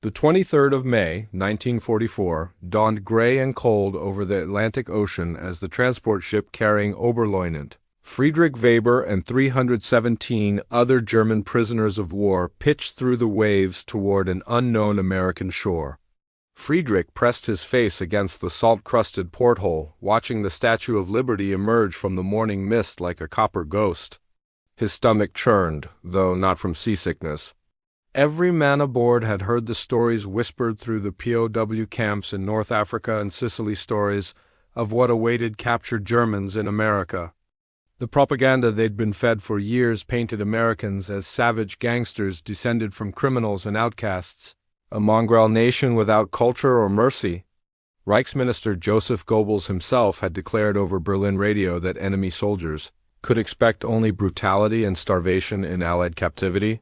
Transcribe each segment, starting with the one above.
The 23rd of May, 1944, dawned gray and cold over the Atlantic Ocean as the transport ship carrying Oberleutnant Friedrich Weber and 317 other German prisoners of war pitched through the waves toward an unknown American shore. Friedrich pressed his face against the salt-crusted porthole, watching the Statue of Liberty emerge from the morning mist like a copper ghost. His stomach churned, though not from seasickness. Every man aboard had heard the stories whispered through the POW camps in North Africa and Sicily, stories of what awaited captured Germans in America. The propaganda they'd been fed for years painted Americans as savage gangsters descended from criminals and outcasts, a mongrel nation without culture or mercy. Reich's Minister Joseph Goebbels himself had declared over Berlin radio that enemy soldiers could expect only brutality and starvation in Allied captivity.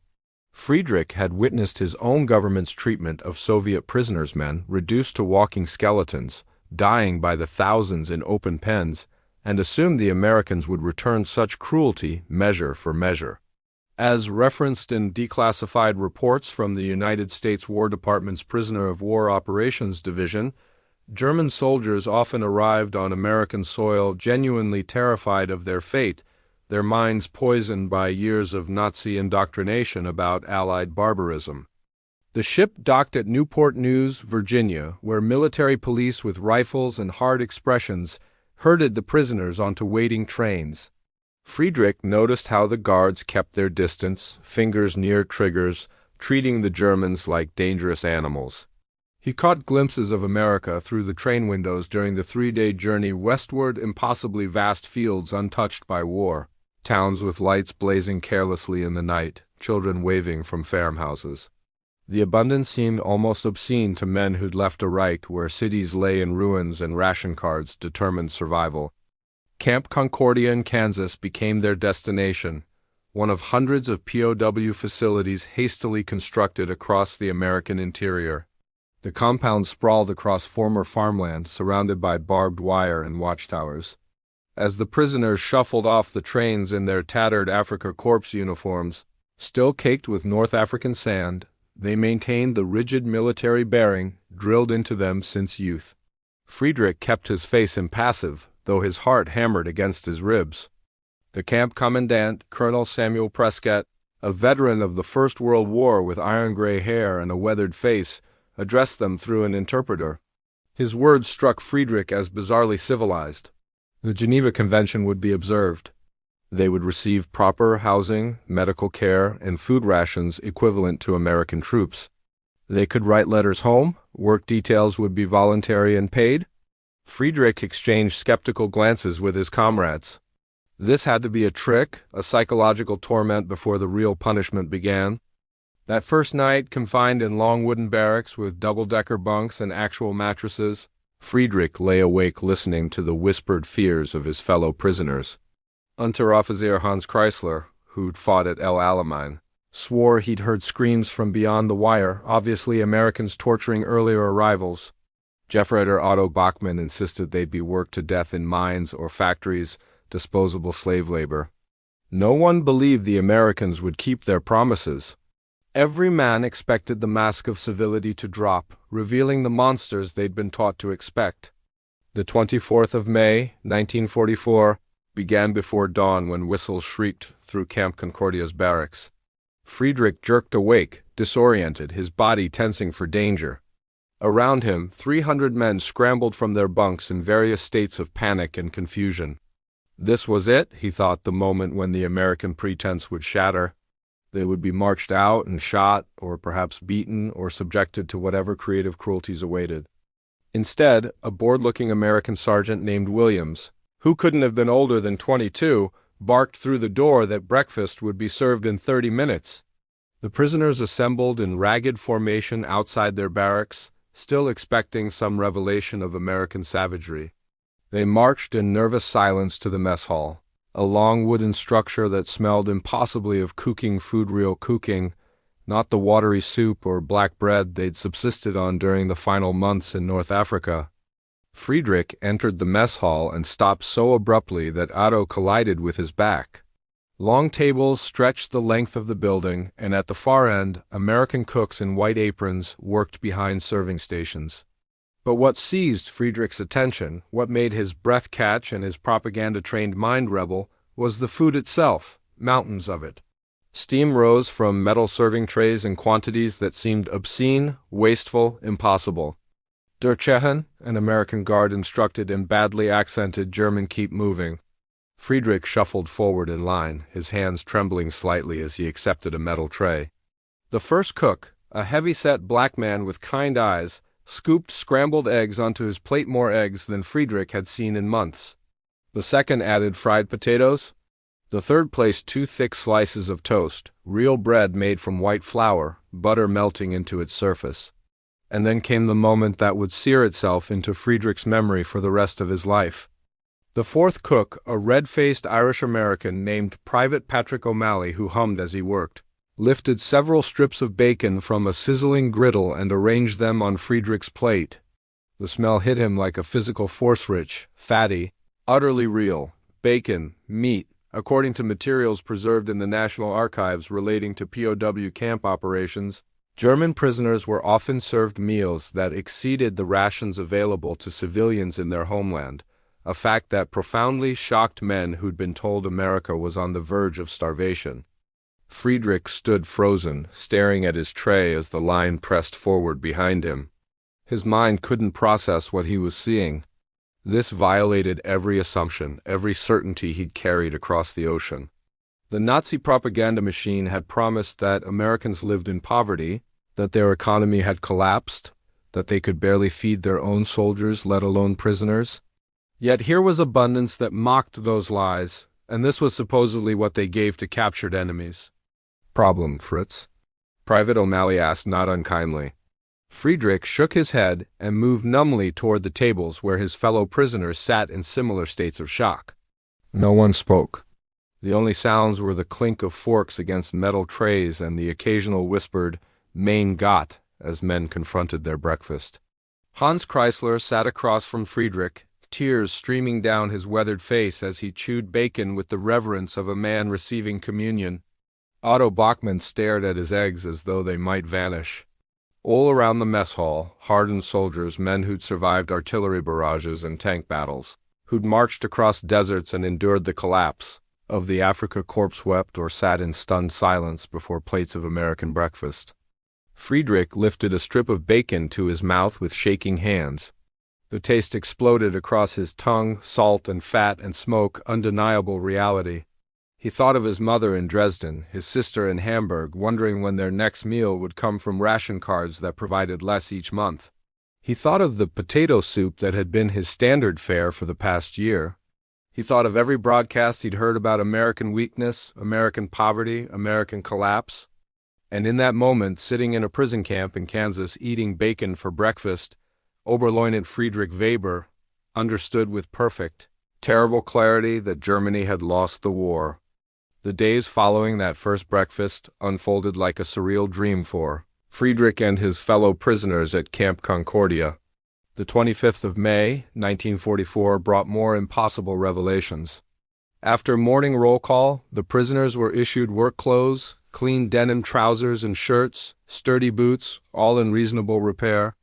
Friedrich had witnessed his own government's treatment of Soviet prisoners, men reduced to walking skeletons, dying by the thousands in open pens, and assumed the Americans would return such cruelty measure for measure. As referenced in declassified reports from the United States War Department's Prisoner of War Operations Division, German soldiers often arrived on American soil genuinely terrified of their fate, their minds poisoned by years of Nazi indoctrination about Allied barbarism. The ship docked at Newport News, Virginia, where military police with rifles and hard expressions herded the prisoners onto waiting trains. Friedrich noticed how the guards kept their distance, fingers near triggers, treating the Germans like dangerous animals. He caught glimpses of America through the train windows during the 3-day journey westward, impossibly vast fields untouched by war, towns with lights blazing carelessly in the night, children waving from farmhouses. The abundance seemed almost obscene to men who'd left a Reich where cities lay in ruins and ration cards determined survival. Camp Concordia in Kansas became their destination, one of hundreds of POW facilities hastily constructed across the American interior. The compound sprawled across former farmland, surrounded by barbed wire and watchtowers. As the prisoners shuffled off the trains in their tattered Afrika Korps uniforms, still caked with North African sand, they maintained the rigid military bearing drilled into them since youth. Friedrich kept his face impassive, though his heart hammered against his ribs. The camp commandant, Colonel Samuel Prescott, a veteran of the First World War with iron-gray hair and a weathered face, addressed them through an interpreter. His words struck Friedrich as bizarrely civilized. The Geneva Convention would be observed. They would receive proper housing, medical care, and food rations equivalent to American troops. They could write letters home, work details would be voluntary and paid. Friedrich exchanged skeptical glances with his comrades. This had to be a trick, a psychological torment before the real punishment began. That first night, confined in long wooden barracks with double-decker bunks and actual mattresses, Friedrich lay awake listening to the whispered fears of his fellow prisoners. Unteroffizier Hans Kreisler, who'd fought at El Alamein, swore he'd heard screams from beyond the wire, obviously Americans torturing earlier arrivals. Jeffreiter Otto Bachmann insisted they'd be worked to death in mines or factories, disposable slave labor. No one believed the Americans would keep their promises. Every man expected the mask of civility to drop, revealing the monsters they'd been taught to expect. The 24th of May, 1944, began before dawn when whistles shrieked through Camp Concordia's barracks. Friedrich jerked awake, disoriented, his body tensing for danger. Around him, 300 men scrambled from their bunks in various states of panic and confusion. This was it, he thought, the moment when the American pretense would shatter. They would be marched out and shot, or perhaps beaten, or subjected to whatever creative cruelties awaited. Instead, a bored-looking American sergeant named Williams, who couldn't have been older than 22, barked through the door that breakfast would be served in 30 minutes. The prisoners assembled in ragged formation outside their barracks, still expecting some revelation of American savagery. They marched in nervous silence to the mess hall, a long wooden structure that smelled impossibly of cooking food, real cooking, not the watery soup or black bread they'd subsisted on during the final months in North Africa. Friedrich entered the mess hall and stopped so abruptly that Otto collided with his back. Long tables stretched the length of the building, and at the far end, American cooks in white aprons worked behind serving stations. But what seized Friedrich's attention, what made his breath catch and his propaganda-trained mind rebel, was the food itself, mountains of it. Steam rose from metal serving trays in quantities that seemed obscene, wasteful, impossible. Der Tschechen, an American guard instructed in badly accented German, keep moving. Friedrich shuffled forward in line, his hands trembling slightly as he accepted a metal tray. The first cook, a heavy-set black man with kind eyes, scooped scrambled eggs onto his plate, more eggs than Friedrich had seen in months. The second added fried potatoes. The third placed 2 thick slices of toast, real bread made from white flour, butter melting into its surface. And then came the moment that would sear itself into Friedrich's memory for the rest of his life. The fourth cook, a red-faced Irish-American named Private Patrick O'Malley, who hummed as he worked, lifted several strips of bacon from a sizzling griddle and arranged them on Friedrich's plate. The smell hit him like a physical force, rich, fatty, utterly real. Bacon, meat, according to materials preserved in the National Archives relating to POW camp operations, German prisoners were often served meals that exceeded the rations available to civilians in their homeland, a fact that profoundly shocked men who'd been told America was on the verge of starvation. Friedrich stood frozen, staring at his tray as the line pressed forward behind him. His mind couldn't process what he was seeing. This violated every assumption, every certainty he'd carried across the ocean. The Nazi propaganda machine had promised that Americans lived in poverty, that their economy had collapsed, that they could barely feed their own soldiers, let alone prisoners. Yet here was abundance that mocked those lies, and this was supposedly what they gave to captured enemies. "Problem, Fritz?" Private O'Malley asked, not unkindly. Friedrich shook his head and moved numbly toward the tables where his fellow prisoners sat in similar states of shock. No one spoke. The only sounds were the clink of forks against metal trays and the occasional whispered, "Mein Gott," as men confronted their breakfast. Hans Kreisler sat across from Friedrich, tears streaming down his weathered face as he chewed bacon with the reverence of a man receiving communion. Otto Bachmann stared at his eggs as though they might vanish. All around the mess hall, hardened soldiers, men who'd survived artillery barrages and tank battles, who'd marched across deserts and endured the collapse of the Africa corpse, wept or sat in stunned silence before plates of American breakfast. Friedrich lifted a strip of bacon to his mouth with shaking hands. The taste exploded across his tongue, salt and fat and smoke, undeniable reality. He thought of his mother in Dresden, his sister in Hamburg, wondering when their next meal would come from ration cards that provided less each month. He thought of the potato soup that had been his standard fare for the past year. He thought of every broadcast he'd heard about American weakness, American poverty, American collapse. And in that moment, sitting in a prison camp in Kansas eating bacon for breakfast, Oberleutnant Friedrich Weber understood with perfect, terrible clarity that Germany had lost the war. The days following that first breakfast unfolded like a surreal dream for Friedrich and his fellow prisoners at Camp Concordia. The 25th of May, 1944, brought more impossible revelations. After morning roll call, the prisoners were issued work clothes, clean denim trousers and shirts, sturdy boots, all in reasonable repair.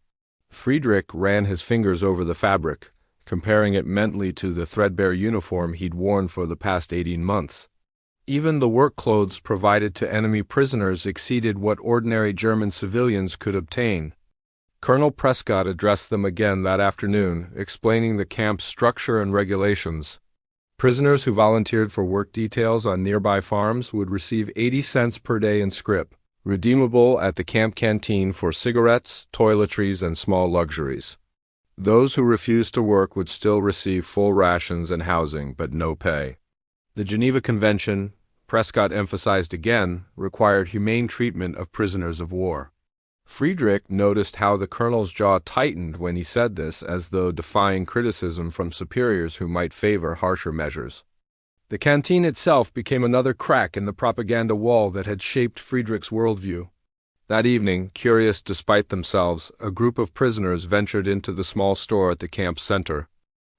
Friedrich ran his fingers over the fabric, comparing it mentally to the threadbare uniform he'd worn for the past 18 months. Even the work clothes provided to enemy prisoners exceeded what ordinary German civilians could obtain. Colonel Prescott addressed them again that afternoon, explaining the camp's structure and regulations. Prisoners who volunteered for work details on nearby farms would receive 80 cents per day in scrip, redeemable at the camp canteen for cigarettes, toiletries, and small luxuries. Those who refused to work would still receive full rations and housing, but no pay. The Geneva Convention, Prescott emphasized again, required humane treatment of prisoners of war. Friedrich noticed how the colonel's jaw tightened when he said this, as though defying criticism from superiors who might favor harsher measures. The canteen itself became another crack in the propaganda wall that had shaped Friedrich's worldview. That evening, curious despite themselves, a group of prisoners ventured into the small store at the camp's center.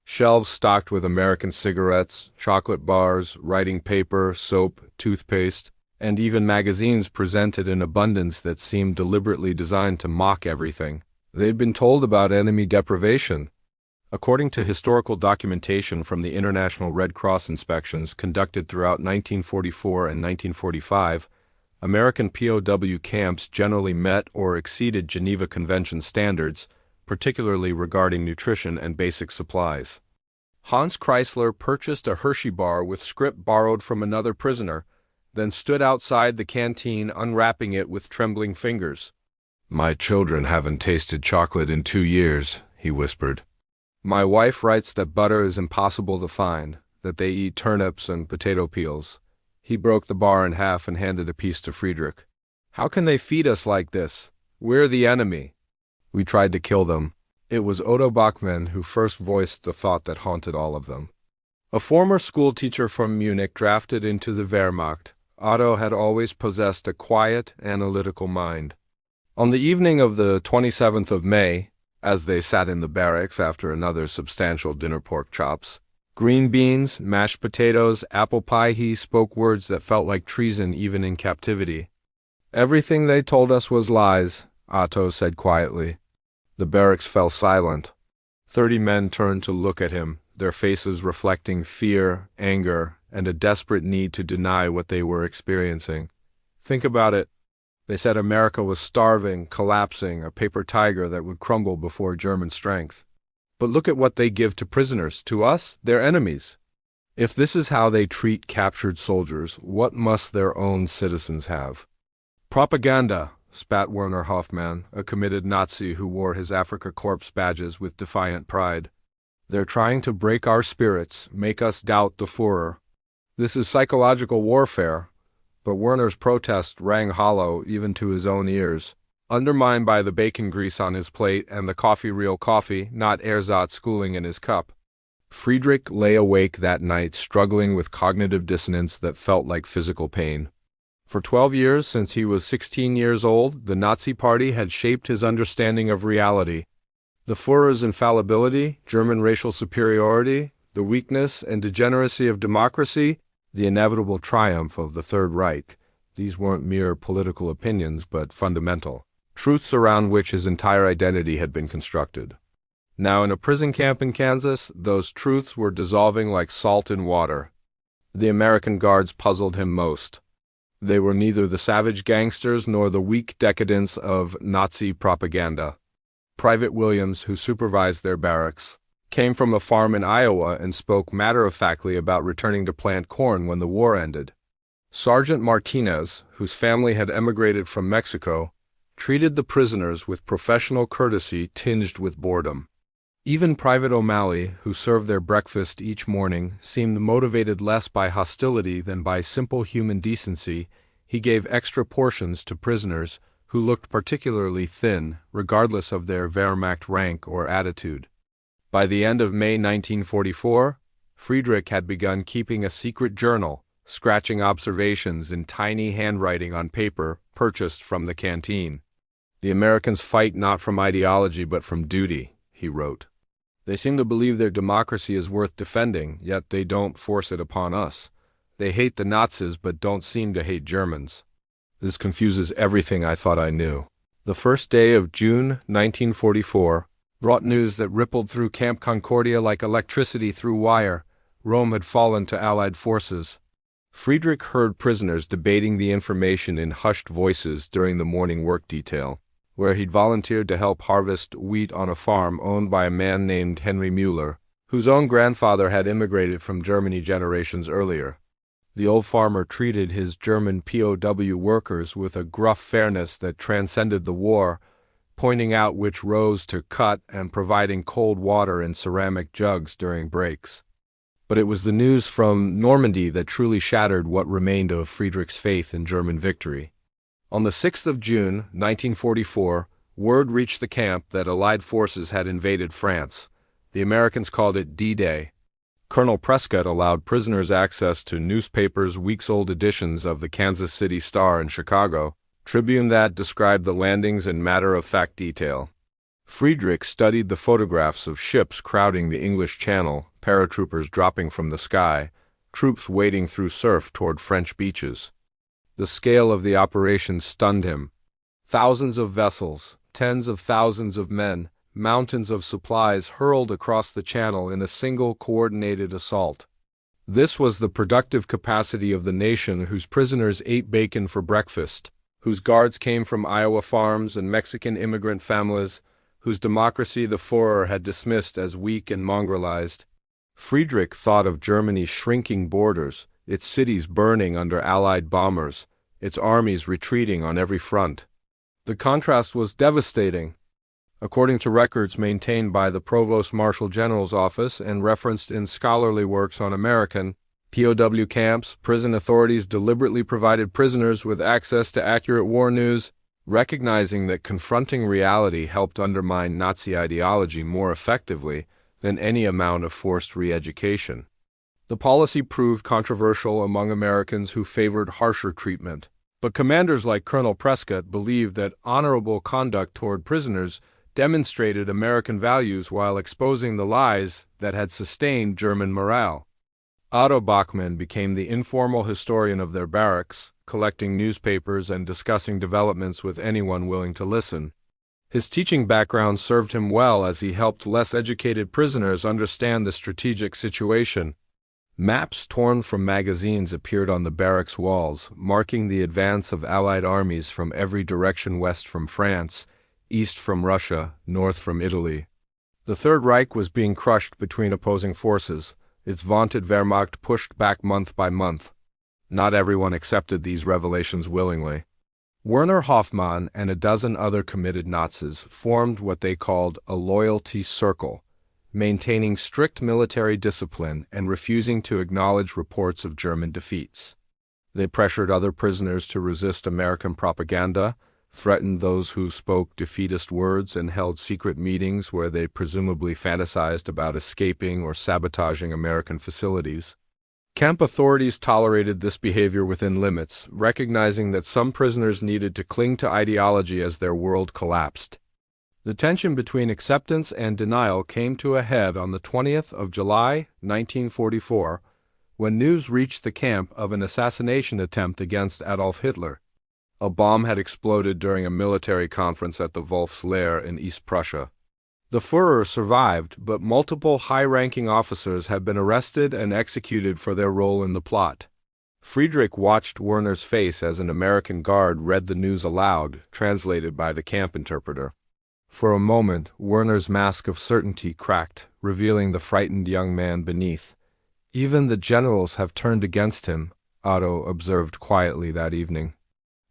Shelves stocked with American cigarettes, chocolate bars, writing paper, soap, toothpaste, and even magazines presented in abundance that seemed deliberately designed to mock everything. They'd been told about enemy deprivation. According to historical documentation from the International Red Cross inspections conducted throughout 1944 and 1945, American POW camps generally met or exceeded Geneva Convention standards, particularly regarding nutrition and basic supplies. Hans Chrysler purchased a Hershey bar with script borrowed from another prisoner, then stood outside the canteen unwrapping it with trembling fingers. "My children haven't tasted chocolate in 2 years," he whispered. "My wife writes that butter is impossible to find, that they eat turnips and potato peels." He broke the bar in half and handed a piece to Friedrich. "How can they feed us like this? We're the enemy." "We tried to kill them." It was Otto Bachmann who first voiced the thought that haunted all of them. A former schoolteacher from Munich drafted into the Wehrmacht, Otto had always possessed a quiet, analytical mind. On the evening of the 27th of May, as they sat in the barracks after another substantial dinner pork chops, green beans, mashed potatoes, apple pie, he spoke words that felt like treason even in captivity. "Everything they told us was lies," Otto said quietly. The barracks fell silent. 30 men turned to look at him, their faces reflecting fear, anger, and a desperate need to deny what they were experiencing. "Think about it." They said America was starving, collapsing, a paper tiger that would crumble before German strength. But look at what they give to prisoners. To us, their enemies. If this is how they treat captured soldiers, what must their own citizens have? "Propaganda," spat Werner Hoffmann, a committed Nazi who wore his Afrika Korps badges with defiant pride. "They're trying to break our spirits, make us doubt the Führer. This is psychological warfare." But Werner's protest rang hollow even to his own ears, undermined by the bacon grease on his plate and the real coffee, not ersatz, cooling in his cup. Friedrich lay awake that night struggling with cognitive dissonance that felt like physical pain. For 12 years, since he was 16 years old, the Nazi Party had shaped his understanding of reality. The Führer's infallibility, German racial superiority, the weakness and degeneracy of democracy, the inevitable triumph of the Third Reich. These weren't mere political opinions, but fundamental truths around which his entire identity had been constructed. Now, in a prison camp in Kansas, those truths were dissolving like salt in water. The American guards puzzled him most. They were neither the savage gangsters nor the weak decadents of Nazi propaganda. Private Williams, who supervised their barracks, came from a farm in Iowa and spoke matter-of-factly about returning to plant corn when the war ended. Sergeant Martinez, whose family had emigrated from Mexico, treated the prisoners with professional courtesy tinged with boredom. Even Private O'Malley, who served their breakfast each morning, seemed motivated less by hostility than by simple human decency. He gave extra portions to prisoners who looked particularly thin, regardless of their Wehrmacht rank or attitude. By the end of May 1944, Friedrich had begun keeping a secret journal, scratching observations in tiny handwriting on paper purchased from the canteen. "The Americans fight not from ideology but from duty," he wrote. "They seem to believe their democracy is worth defending, yet they don't force it upon us. They hate the Nazis but don't seem to hate Germans. This confuses everything I thought I knew." The first day of June 1944 brought news that rippled through Camp Concordia like electricity through wire. Rome had fallen to Allied forces. Friedrich heard prisoners debating the information in hushed voices during the morning work detail, where he'd volunteered to help harvest wheat on a farm owned by a man named Henry Müller, whose own grandfather had immigrated from Germany generations earlier. The old farmer treated his German POW workers with a gruff fairness that transcended the war, pointing out which rows to cut and providing cold water in ceramic jugs during breaks. But it was the news from Normandy that truly shattered what remained of Friedrich's faith in German victory. On the 6th of June, 1944, word reached the camp that Allied forces had invaded France. The Americans called it D-Day. Colonel Prescott allowed prisoners access to newspapers' weeks-old editions of the Kansas City Star and Chicago Tribune that described the landings in matter-of-fact detail. Friedrich studied the photographs of ships crowding the English Channel, paratroopers dropping from the sky, troops wading through surf toward French beaches. The scale of the operation stunned him. Thousands of vessels, tens of thousands of men, mountains of supplies hurled across the channel in a single coordinated assault. This was the productive capacity of the nation whose prisoners ate bacon for breakfast, whose guards came from Iowa farms and Mexican immigrant families, whose democracy the Führer had dismissed as weak and mongrelized. Friedrich thought of Germany's shrinking borders, its cities burning under Allied bombers, its armies retreating on every front. The contrast was devastating. According to records maintained by the Provost Marshal General's office and referenced in scholarly works on American POW camps, prison authorities deliberately provided prisoners with access to accurate war news, recognizing that confronting reality helped undermine Nazi ideology more effectively than any amount of forced re-education. The policy proved controversial among Americans who favored harsher treatment, but commanders like Colonel Prescott believed that honorable conduct toward prisoners demonstrated American values while exposing the lies that had sustained German morale. Otto Bachmann became the informal historian of their barracks, collecting newspapers and discussing developments with anyone willing to listen. His teaching background served him well as he helped less educated prisoners understand the strategic situation. Maps torn from magazines appeared on the barracks walls, marking the advance of Allied armies from every direction: west from France, east from Russia, north from Italy. The Third Reich was being crushed between opposing forces, its vaunted Wehrmacht pushed back month by month. Not everyone accepted these revelations willingly. Werner Hoffmann and a dozen other committed Nazis formed what they called a loyalty circle, maintaining strict military discipline and refusing to acknowledge reports of German defeats. They pressured other prisoners to resist American propaganda, threatened those who spoke defeatist words, and held secret meetings where they presumably fantasized about escaping or sabotaging American facilities. Camp authorities tolerated this behavior within limits, recognizing that some prisoners needed to cling to ideology as their world collapsed. The tension between acceptance and denial came to a head on the 20th of July, 1944, when news reached the camp of an assassination attempt against Adolf Hitler. A bomb had exploded during a military conference at the Wolf's Lair in East Prussia. The Führer survived, but multiple high-ranking officers had been arrested and executed for their role in the plot. Friedrich watched Werner's face as an American guard read the news aloud, translated by the camp interpreter. For a moment, Werner's mask of certainty cracked, revealing the frightened young man beneath. "Even the generals have turned against him," Otto observed quietly that evening.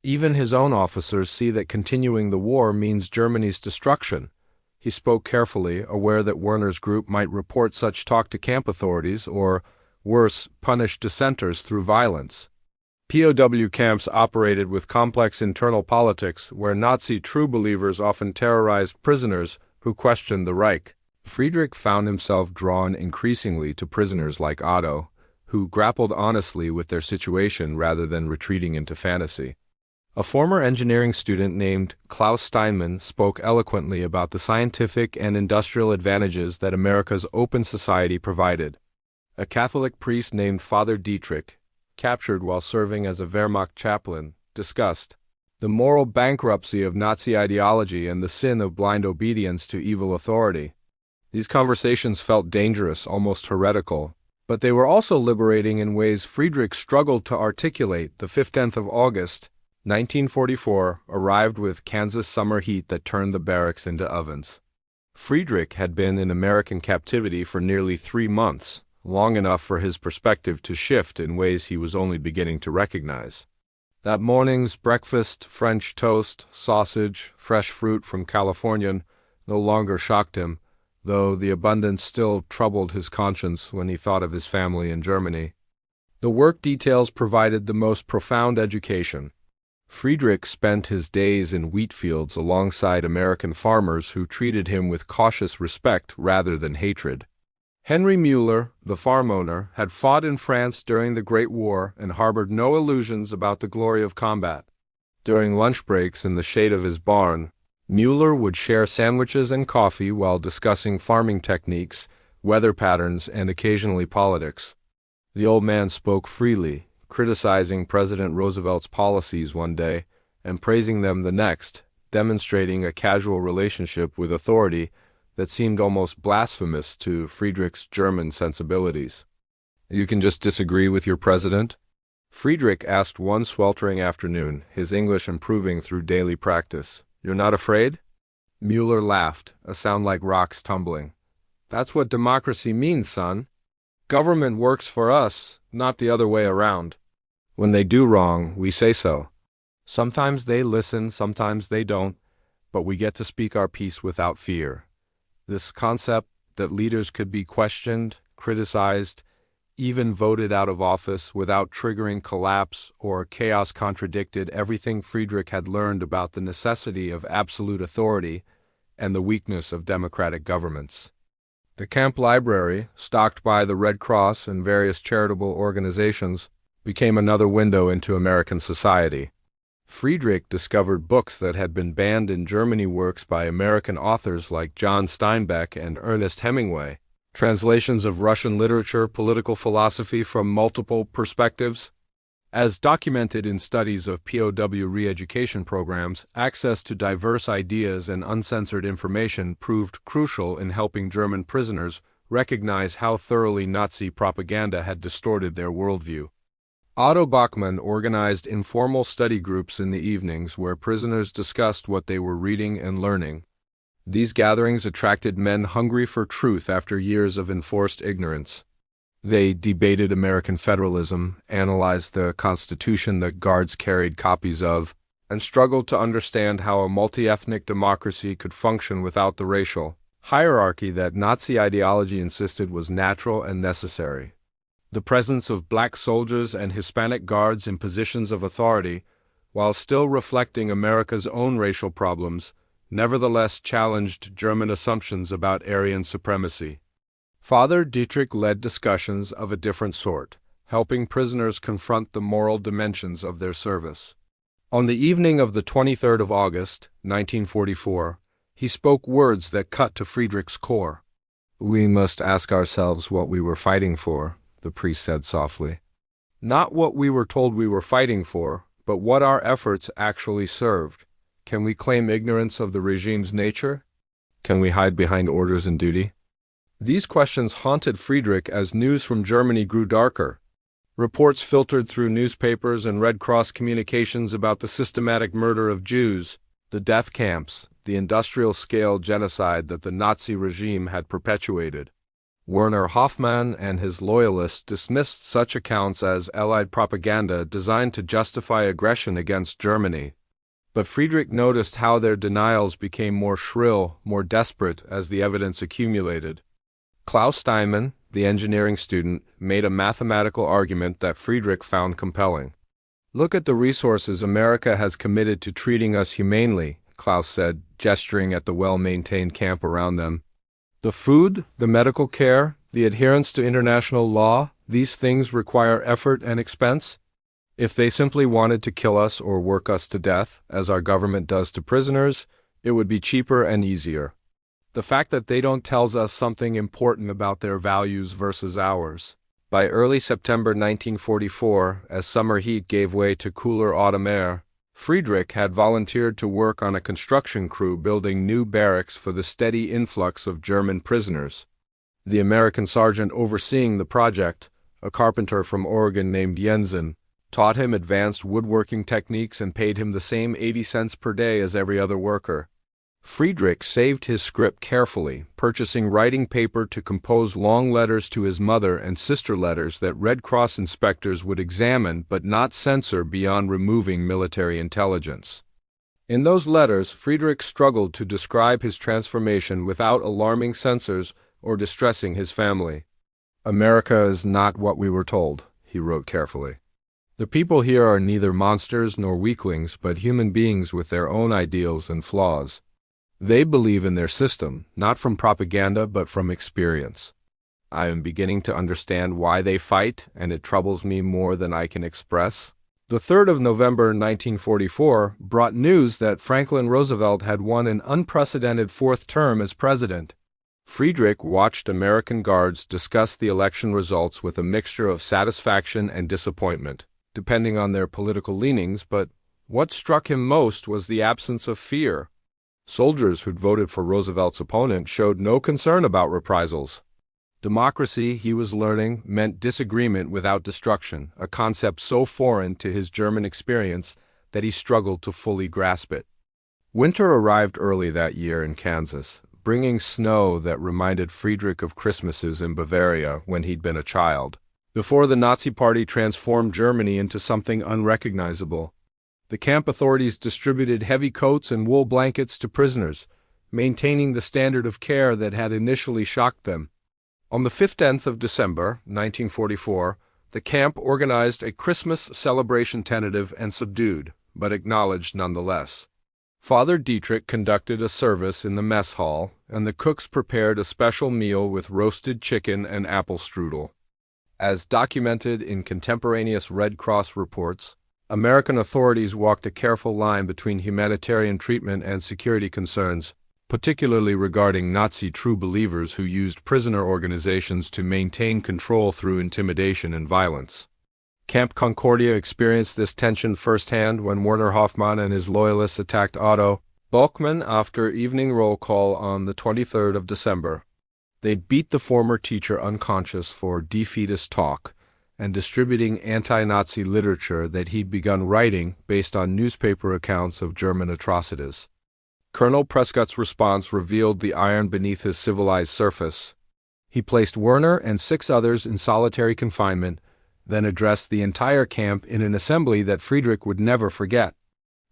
"Even his own officers see that continuing the war means Germany's destruction." He spoke carefully, aware that Werner's group might report such talk to camp authorities or, worse, punish dissenters through violence. POW camps operated with complex internal politics where Nazi true believers often terrorized prisoners who questioned the Reich. Friedrich found himself drawn increasingly to prisoners like Otto, who grappled honestly with their situation rather than retreating into fantasy. A former engineering student named Klaus Steinmann spoke eloquently about the scientific and industrial advantages that America's open society provided. A Catholic priest named Father Dietrich, captured while serving as a Wehrmacht chaplain, discussed the moral bankruptcy of Nazi ideology and the sin of blind obedience to evil authority. These conversations felt dangerous, almost heretical, but they were also liberating in ways Friedrich struggled to articulate. The 15th of August, 1944, arrived with Kansas summer heat that turned the barracks into ovens. Friedrich had been in American captivity for nearly 3 months, long enough for his perspective to shift in ways he was only beginning to recognize. That morning's breakfast, French toast, sausage, fresh fruit from California, no longer shocked him, though the abundance still troubled his conscience when he thought of his family in Germany. The work details provided the most profound education. Friedrich spent his days in wheat fields alongside American farmers who treated him with cautious respect rather than hatred. Henry Mueller, the farm owner, had fought in France during the Great War and harbored no illusions about the glory of combat. During lunch breaks in the shade of his barn, Mueller would share sandwiches and coffee while discussing farming techniques, weather patterns, and occasionally politics. The old man spoke freely, criticizing President Roosevelt's policies one day and praising them the next, demonstrating a casual relationship with authority that seemed almost blasphemous to Friedrich's German sensibilities. "You can just disagree with your president?" Friedrich asked one sweltering afternoon, his English improving through daily practice. "You're not afraid?" Mueller laughed, a sound like rocks tumbling. "That's what democracy means, son. Government works for us, not the other way around. When they do wrong, we say so. Sometimes they listen, sometimes they don't, but we get to speak our piece without fear." This concept that leaders could be questioned, criticized, even voted out of office without triggering collapse or chaos contradicted everything Friedrich had learned about the necessity of absolute authority and the weakness of democratic governments. The camp library, stocked by the Red Cross and various charitable organizations, became another window into American society. Friedrich discovered books that had been banned in Germany, works by American authors like John Steinbeck and Ernest Hemingway, translations of Russian literature, political philosophy from multiple perspectives. As documented in studies of POW re-education programs, access to diverse ideas and uncensored information proved crucial in helping German prisoners recognize how thoroughly Nazi propaganda had distorted their worldview. Otto Bachmann organized informal study groups in the evenings where prisoners discussed what they were reading and learning. These gatherings attracted men hungry for truth after years of enforced ignorance. They debated American federalism, analyzed the Constitution that guards carried copies of, and struggled to understand how a multi-ethnic democracy could function without the racial hierarchy that Nazi ideology insisted was natural and necessary. The presence of black soldiers and Hispanic guards in positions of authority, while still reflecting America's own racial problems, nevertheless challenged German assumptions about Aryan supremacy. Father Dietrich led discussions of a different sort, helping prisoners confront the moral dimensions of their service. On the evening of the 23rd of August, 1944, he spoke words that cut to Friedrich's core. "We must ask ourselves what we were fighting for," the priest said softly. "Not what we were told we were fighting for, but what our efforts actually served. Can we claim ignorance of the regime's nature? Can we hide behind orders and duty?" These questions haunted Friedrich as news from Germany grew darker. Reports filtered through newspapers and Red Cross communications about the systematic murder of Jews, the death camps, the industrial-scale genocide that the Nazi regime had perpetuated. Werner Hoffmann and his loyalists dismissed such accounts as Allied propaganda designed to justify aggression against Germany. But Friedrich noticed how their denials became more shrill, more desperate as the evidence accumulated. Klaus Steinmann, the engineering student, made a mathematical argument that Friedrich found compelling. "Look at the resources America has committed to treating us humanely," Klaus said, gesturing at the well-maintained camp around them. "The food, the medical care, the adherence to international law, these things require effort and expense. If they simply wanted to kill us or work us to death, as our government does to prisoners, it would be cheaper and easier. The fact that they don't tells us something important about their values versus ours." By early September 1944, as summer heat gave way to cooler autumn air, Friedrich had volunteered to work on a construction crew building new barracks for the steady influx of German prisoners. The American sergeant overseeing the project, a carpenter from Oregon named Jensen, taught him advanced woodworking techniques and paid him the same 80 cents per day as every other worker. Friedrich saved his script carefully, purchasing writing paper to compose long letters to his mother and sister letters that Red Cross inspectors would examine but not censor beyond removing military intelligence. In those letters, Friedrich struggled to describe his transformation without alarming censors or distressing his family. "America is not what we were told," he wrote carefully. "The people here are neither monsters nor weaklings, but human beings with their own ideals and flaws. They believe in their system, not from propaganda but from experience. I am beginning to understand why they fight, and it troubles me more than I can express. The 3rd of November 1944 brought news that Franklin Roosevelt had won an unprecedented fourth term as president. Friedrich watched American guards discuss the election results with a mixture of satisfaction and disappointment, depending on their political leanings, but what struck him most was the absence of fear. Soldiers who'd voted for Roosevelt's opponent showed no concern about reprisals. Democracy, he was learning, meant disagreement without destruction, a concept so foreign to his German experience that he struggled to fully grasp it. Winter arrived early that year in Kansas, bringing snow that reminded Friedrich of Christmases in Bavaria when he'd been a child, before the Nazi Party transformed Germany into something unrecognizable. The camp authorities distributed heavy coats and wool blankets to prisoners, maintaining the standard of care that had initially shocked them. On the 15th of December, 1944, the camp organized a Christmas celebration tentative and subdued, but acknowledged nonetheless. Father Dietrich conducted a service in the mess hall, and the cooks prepared a special meal with roasted chicken and apple strudel. As documented in contemporaneous Red Cross reports, American authorities walked a careful line between humanitarian treatment and security concerns, particularly regarding Nazi true believers who used prisoner organizations to maintain control through intimidation and violence. Camp Concordia experienced this tension firsthand when Werner Hoffmann and his loyalists attacked Otto Balkmann after evening roll call on the 23rd of December. They beat the former teacher unconscious for defeatist talk and distributing anti-Nazi literature that he'd begun writing based on newspaper accounts of German atrocities. Colonel Prescott's response revealed the iron beneath his civilized surface. He placed Werner and 6 others in solitary confinement, then addressed the entire camp in an assembly that Friedrich would never forget.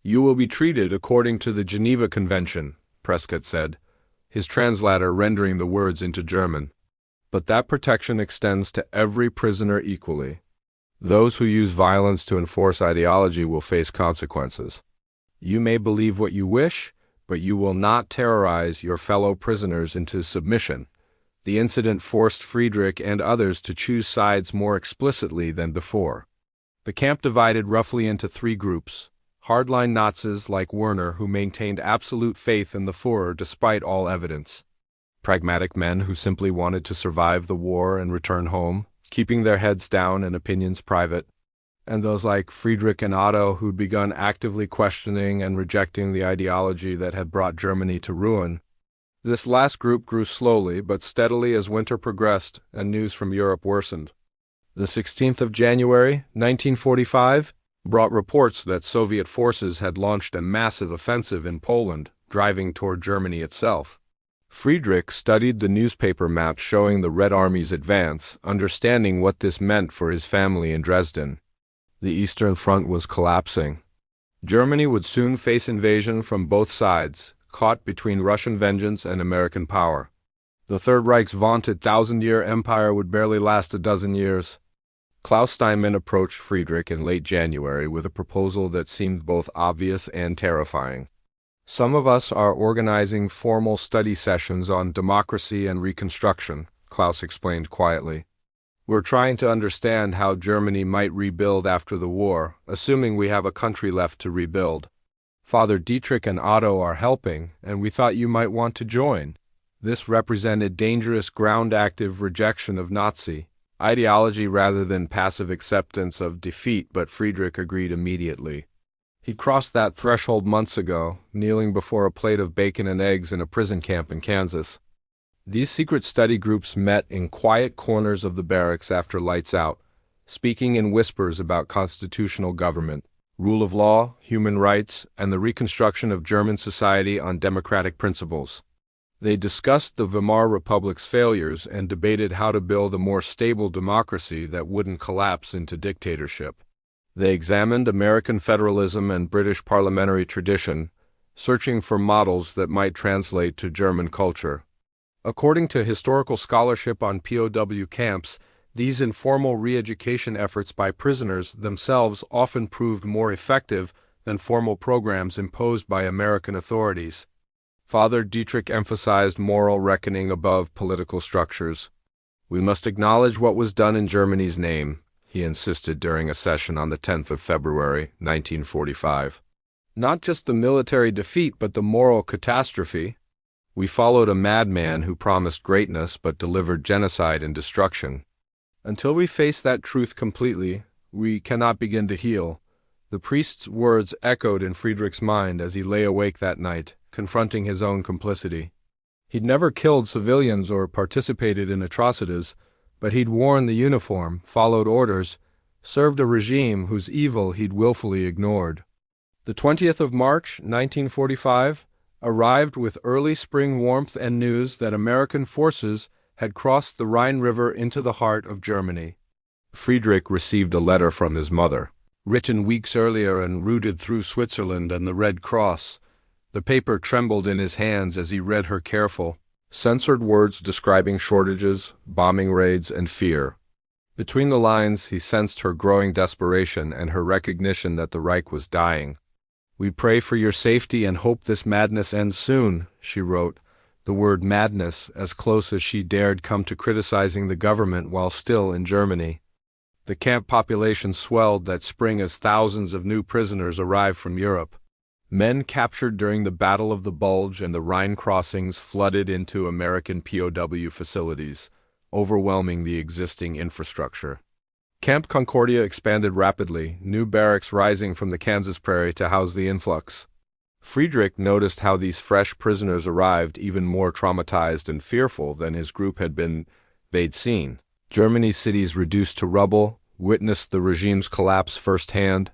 "You will be treated according to the Geneva Convention," Prescott said, his translator rendering the words into German. "But that protection extends to every prisoner equally. Those who use violence to enforce ideology will face consequences. You may believe what you wish, but you will not terrorize your fellow prisoners into submission." The incident forced Friedrich and others to choose sides more explicitly than before. The camp divided roughly into 3 groups: hardline Nazis like Werner who maintained absolute faith in the Führer despite all evidence; pragmatic men who simply wanted to survive the war and return home, keeping their heads down and opinions private; and those like Friedrich and Otto who'd begun actively questioning and rejecting the ideology that had brought Germany to ruin. This last group grew slowly but steadily as winter progressed and news from Europe worsened. The 16th of January, 1945, brought reports that Soviet forces had launched a massive offensive in Poland, driving toward Germany itself. Friedrich studied the newspaper maps showing the Red Army's advance, understanding what this meant for his family in Dresden. The Eastern Front was collapsing. Germany would soon face invasion from both sides, caught between Russian vengeance and American power. The Third Reich's vaunted 1,000-year empire would barely last a dozen years. Klaus Steinmann approached Friedrich in late January with a proposal that seemed both obvious and terrifying. "Some of us are organizing formal study sessions on democracy and reconstruction," Klaus explained quietly. "We're trying to understand how Germany might rebuild after the war, assuming we have a country left to rebuild. Father Dietrich and Otto are helping, and we thought you might want to join." This represented dangerous ground-active rejection of Nazi ideology rather than passive acceptance of defeat, but Friedrich agreed immediately. He crossed that threshold months ago, kneeling before a plate of bacon and eggs in a prison camp in Kansas. These secret study groups met in quiet corners of the barracks after lights out, speaking in whispers about constitutional government, rule of law, human rights, and the reconstruction of German society on democratic principles. They discussed the Weimar Republic's failures and debated how to build a more stable democracy that wouldn't collapse into dictatorship. They examined American federalism and British parliamentary tradition, searching for models that might translate to German culture. According to historical scholarship on POW camps, these informal re-education efforts by prisoners themselves often proved more effective than formal programs imposed by American authorities. Father Dietrich emphasized moral reckoning above political structures. "We must acknowledge what was done in Germany's name," he insisted during a session on the 10th of February, 1945. Not just the military defeat, but the moral catastrophe. We followed a madman who promised greatness but delivered genocide and destruction. Until we face that truth completely, we cannot begin to heal. The priest's words echoed in Friedrich's mind as he lay awake that night, confronting his own complicity. He'd never killed civilians or participated in atrocities, but he'd worn the uniform, followed orders, served a regime whose evil he'd willfully ignored. The 20th of March, 1945, arrived with early spring warmth and news that American forces had crossed the Rhine River into the heart of Germany. Friedrich received a letter from his mother, written weeks earlier and routed through Switzerland and the Red Cross. The paper trembled in his hands as he read her careful, censored words describing shortages, bombing raids, and fear. Between the lines, he sensed her growing desperation and her recognition that the Reich was dying. "We pray for your safety and hope this madness ends soon," she wrote, the word madness as close as she dared come to criticizing the government while still in Germany. The camp population swelled that spring as thousands of new prisoners arrived from Europe. Men captured during the Battle of the Bulge and the Rhine crossings flooded into American POW facilities, overwhelming the existing infrastructure. Camp Concordia expanded rapidly, new barracks rising from the Kansas prairie to house the influx. Friedrich noticed how these fresh prisoners arrived even more traumatized and fearful than his group had been. They'd seen Germany's cities reduced to rubble, witnessed the regime's collapse firsthand,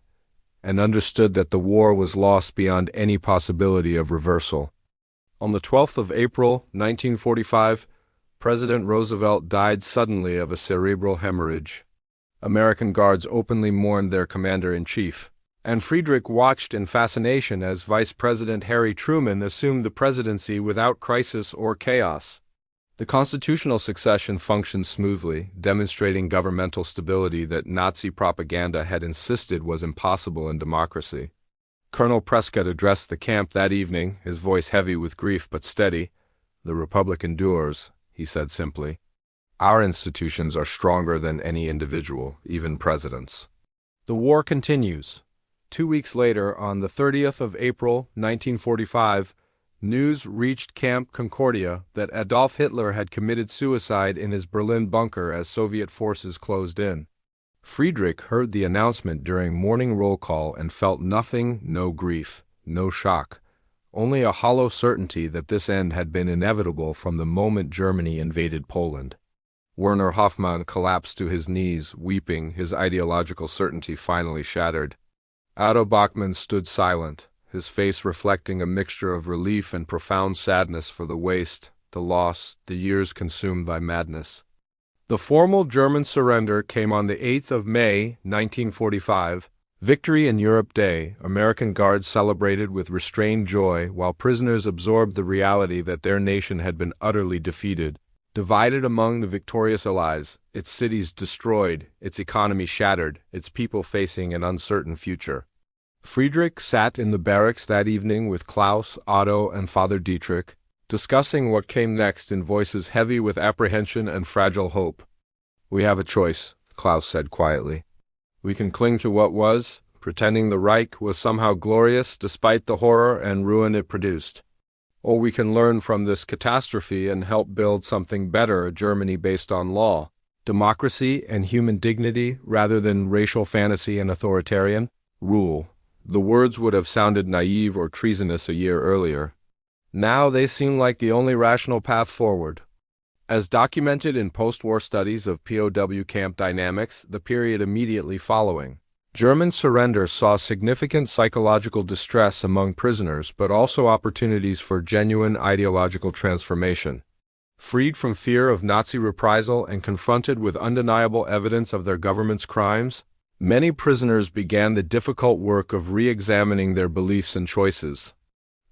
and understood that the war was lost beyond any possibility of reversal. On the 12th of April, 1945, President Roosevelt died suddenly of a cerebral hemorrhage. American guards openly mourned their commander-in-chief, and Friedrich watched in fascination as Vice President Harry Truman assumed the presidency without crisis or chaos. The constitutional succession functioned smoothly, demonstrating governmental stability that Nazi propaganda had insisted was impossible in democracy. Colonel Prescott addressed the camp that evening, his voice heavy with grief but steady. "The Republic endures," he said simply. "Our institutions are stronger than any individual, even presidents." The war continues. 2 weeks later, on the 30th of April, 1945, news reached Camp Concordia that Adolf Hitler had committed suicide in his Berlin bunker as Soviet forces closed in. Friedrich heard the announcement during morning roll call and felt nothing, no grief, no shock, only a hollow certainty that this end had been inevitable from the moment Germany invaded Poland. Werner Hoffmann collapsed to his knees, weeping, his ideological certainty finally shattered. Otto Bachmann stood silent, his face reflecting a mixture of relief and profound sadness for the waste, the loss, the years consumed by madness. The formal German surrender came on the 8th of May, 1945. Victory in Europe Day, American guards celebrated with restrained joy while prisoners absorbed the reality that their nation had been utterly defeated. Divided among the victorious Allies, its cities destroyed, its economy shattered, its people facing an uncertain future. Friedrich sat in the barracks that evening with Klaus, Otto, and Father Dietrich, discussing what came next in voices heavy with apprehension and fragile hope. "We have a choice," Klaus said quietly. "We can cling to what was, pretending the Reich was somehow glorious despite the horror and ruin it produced. Or we can learn from this catastrophe and help build something better, a Germany based on law, democracy, and human dignity rather than racial fantasy and authoritarian rule." The words would have sounded naive or treasonous a year earlier. Now they seem like the only rational path forward. As documented in post-war studies of POW camp dynamics, the period immediately following German surrender saw significant psychological distress among prisoners, but also opportunities for genuine ideological transformation. Freed from fear of Nazi reprisal and confronted with undeniable evidence of their government's crimes, many prisoners began the difficult work of re-examining their beliefs and choices.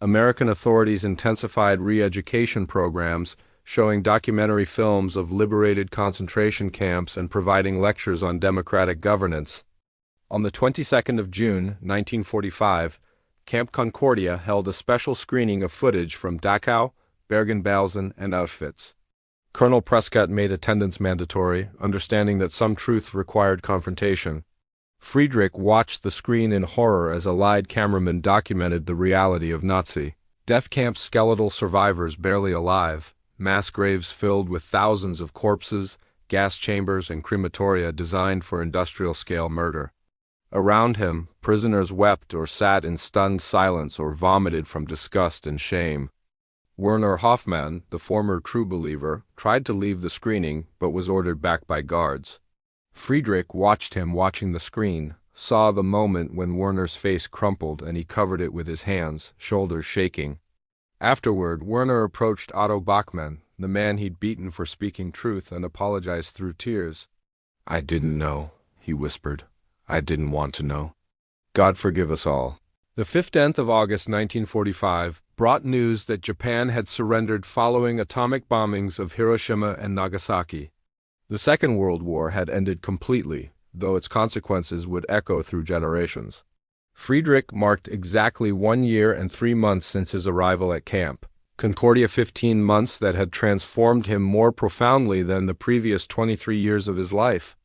American authorities intensified re-education programs, showing documentary films of liberated concentration camps and providing lectures on democratic governance. On the 22nd of June, 1945, Camp Concordia held a special screening of footage from Dachau, Bergen-Belsen, and Auschwitz. Colonel Prescott made attendance mandatory, understanding that some truth required confrontation. Friedrich watched the screen in horror as allied cameramen documented the reality of Nazi death camps, skeletal survivors barely alive, mass graves filled with thousands of corpses, gas chambers and crematoria designed for industrial-scale murder. Around him, prisoners wept or sat in stunned silence or vomited from disgust and shame. Werner Hoffmann, the former true believer, tried to leave the screening but was ordered back by guards. Friedrich watched him watching the screen, saw the moment when Werner's face crumpled and he covered it with his hands, shoulders shaking. Afterward, Werner approached Otto Bachmann, the man he'd beaten for speaking truth, and apologized through tears. "I didn't know," he whispered. "I didn't want to know. God forgive us all." The 15th of August 1945 brought news that Japan had surrendered following atomic bombings of Hiroshima and Nagasaki. The Second World War had ended completely, though its consequences would echo through generations. Friedrich marked exactly 1 year and 3 months since his arrival at camp Concordia, 15 months that had transformed him more profoundly than the previous 23 years of his life.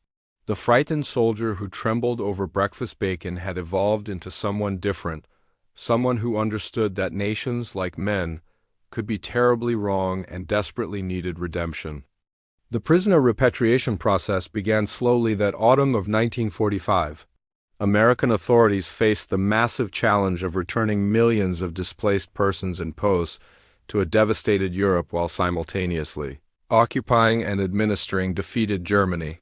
The frightened soldier who trembled over breakfast bacon had evolved into someone different, someone who understood that nations, like men, could be terribly wrong and desperately needed redemption. The prisoner repatriation process began slowly that autumn of 1945. American authorities faced the massive challenge of returning millions of displaced persons and posts to a devastated Europe while simultaneously occupying and administering defeated Germany.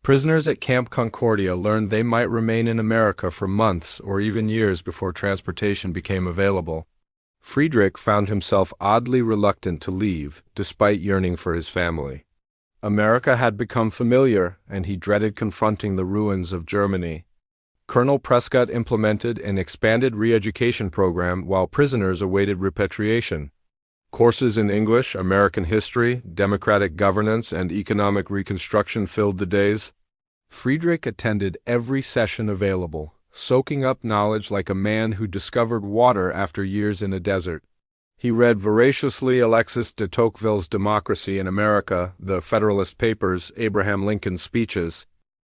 Prisoners at Camp Concordia learned they might remain in America for months or even years before transportation became available. Friedrich found himself oddly reluctant to leave, despite yearning for his family. America had become familiar, and he dreaded confronting the ruins of Germany. Colonel Prescott implemented an expanded re-education program while prisoners awaited repatriation. Courses in English, American history, democratic governance, and economic reconstruction filled the days. Friedrich attended every session available, soaking up knowledge like a man who discovered water after years in a desert. He read voraciously Alexis de Tocqueville's Democracy in America, the Federalist Papers, Abraham Lincoln's speeches.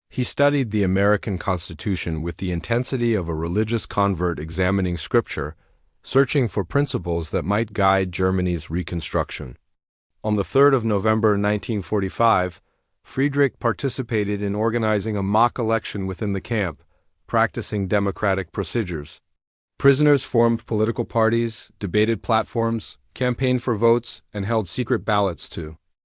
He studied the American Constitution with the intensity of a religious convert examining scripture, searching for principles that might guide Germany's reconstruction. On the 3rd of November 1945, Friedrich participated in organizing a mock election within the camp, practicing democratic procedures. Prisoners formed political parties, debated platforms, campaigned for votes, and held secret ballots too.